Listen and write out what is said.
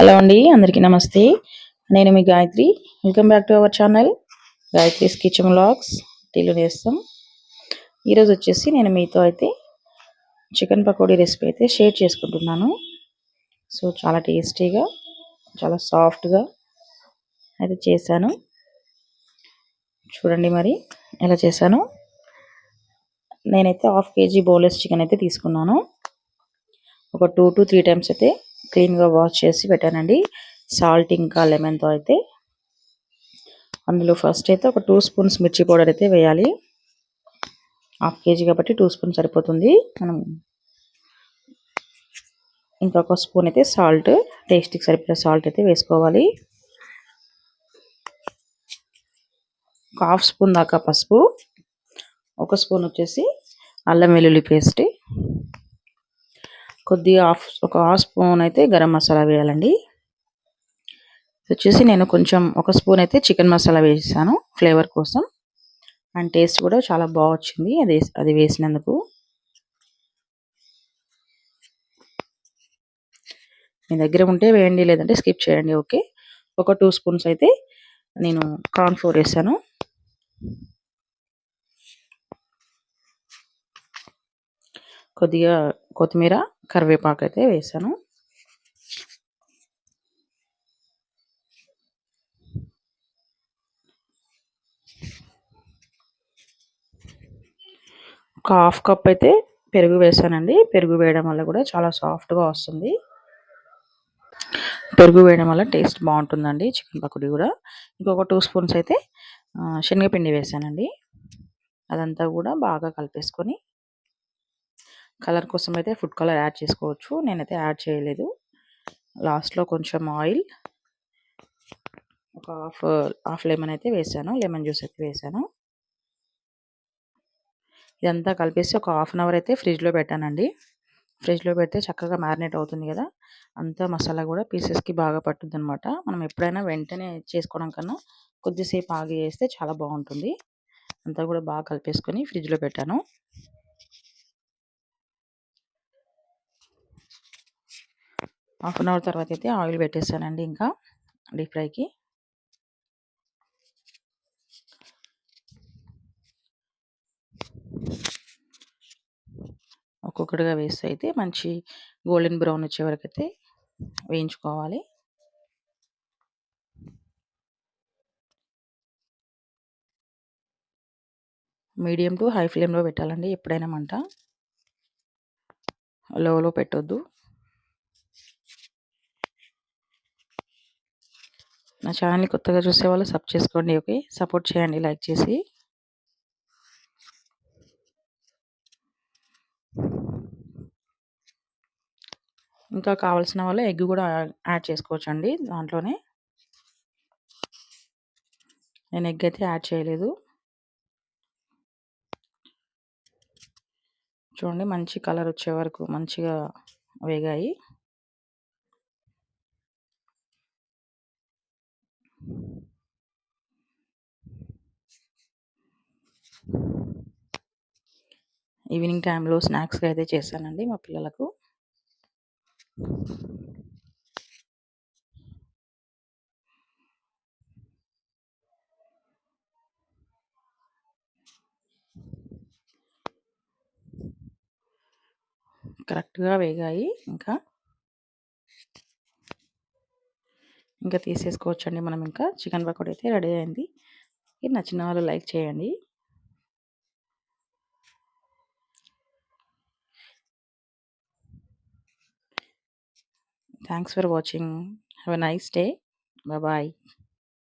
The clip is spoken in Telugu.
హలో అండి, అందరికీ నమస్తే. నేను మీ Gayatri. Welcome back to our channel Gayatri's kitchen vlogs. టీలు వేస్తాం. ఈరోజు వచ్చేసి నేను మీతో అయితే చికెన్ పకోడీ రెసిపీ అయితే షేర్ చేసుకుంటున్నాను. సో చాలా టేస్టీగా, చాలా సాఫ్ట్గా అయితే చేశాను. చూడండి మరి ఎలా చేశాను. నేనైతే 1/2 kg బోన్లెస్ చికెన్ అయితే తీసుకున్నాను. ఒక 2 to 3 టైమ్స్ అయితే క్లీన్గా వాష్ చేసి పెట్టానండి. సాల్ట్ ఇంకా లెమన్తో అయితే. అందులో ఫస్ట్ అయితే ఒక 2 స్పూన్స్ మిర్చి పౌడర్ అయితే వేయాలి. 1/2 kg కాబట్టి 2 స్పూన్స్ సరిపోతుంది. మనం ఇంకొక స్పూన్ అయితే సాల్ట్, టేస్ట్కి సరిపోయే సాల్ట్ అయితే వేసుకోవాలి. ఒక 1/2 స్పూన్ దాకా పసుపు, 1 స్పూన్ వచ్చేసి అల్లం వెల్లుల్లి పేస్ట్, కొద్దిగా ఒక హాఫ్ స్పూన్ అయితే గరం మసాలా వేయాలండి. వచ్చేసి నేను కొంచెం 1 స్పూన్ అయితే చికెన్ మసాలా వేసాను ఫ్లేవర్ కోసం. అండ్ టేస్ట్ కూడా చాలా బాగా వచ్చింది అది వేసినందుకు. మీ దగ్గర ఉంటే వేయండి, లేదంటే స్కిప్ చేయండి. ఓకే. ఒక 2 స్పూన్స్ అయితే నేను కార్న్ ఫ్లోర్ వేసాను. కొద్దిగా కొత్తిమీర, కరివేపాకు అయితే వేసాను. ఒక 1/2 కప్ అయితే పెరుగు వేసానండి. పెరుగు వేయడం వల్ల కూడా చాలా సాఫ్ట్గా వస్తుంది. పెరుగు వేయడం వల్ల టేస్ట్ బాగుంటుందండి చికెన్ పకోడీ కూడా. ఇంకొక 2 స్పూన్స్ అయితే శనగపిండి వేసానండి. అదంతా కూడా బాగా కలిపేసుకొని, కలర్ కోసం అయితే ఫుడ్ కలర్ యాడ్ చేసుకోవచ్చు. నేనైతే యాడ్ చేయలేదు. లాస్ట్లో కొంచెం ఆయిల్, ఒక హాఫ్ లెమన్ అయితే వేసాను. లెమన్ జ్యూస్ అయితే వేసాను. ఇదంతా కలిపేసి ఒక 1/2 అవర్ అయితే ఫ్రిడ్జ్లో పెట్టానండి. ఫ్రిడ్జ్లో పెడితే చక్కగా మ్యారినేట్ అవుతుంది కదా. అంతా మసాలా కూడా పీసెస్కి బాగా పట్టుద్ది అనమాట. మనం ఎప్పుడైనా వెంటనే చేసుకోవడం కన్నా కొద్దిసేపు ఆగి చేస్తే చాలా బాగుంటుంది. అంతా కూడా బాగా కలిపేసుకొని ఫ్రిడ్జ్లో పెట్టాను. హాఫ్ అన్ అవర్ తర్వాత అయితే ఆయిల్ పెట్టేసానండి ఇంకా డీప్ ఫ్రైకి. ఒక్కొక్కటిగా వేస్తే అయితే మంచి గోల్డెన్ బ్రౌన్ వచ్చే వరకు అయితే వేయించుకోవాలి. మీడియం టు హై ఫ్లేమ్లో పెట్టాలండి ఎప్పుడైనా మంట. లోలో పెట్టొద్దు. నా ఛానల్ని కొత్తగా చూసే వాళ్ళు సబ్ చేసుకోండి. ఓకే, సపోర్ట్ చేయండి లైక్ చేసి. ఇంకా కావాల్సిన వాళ్ళు ఎగ్ కూడా యాడ్ చేసుకోవచ్చు అండి దాంట్లోనే. నేను ఎగ్ అయితే యాడ్ చేయలేదు. చూడండి మంచి కలర్ వచ్చే వరకు మంచిగా వేగాయి. ఈవినింగ్ టైంలో స్నాక్స్గా అయితే చేశానండి మా పిల్లలకు. కరెక్ట్గా వేగాయి. ఇంకా తీసేసుకోవచ్చండి మనం. ఇంకా చికెన్ పకోడీ అయితే రెడీ అయింది. నచ్చిన వాళ్ళు లైక్ చేయండి. Thanks for watching. Have a nice day. Bye.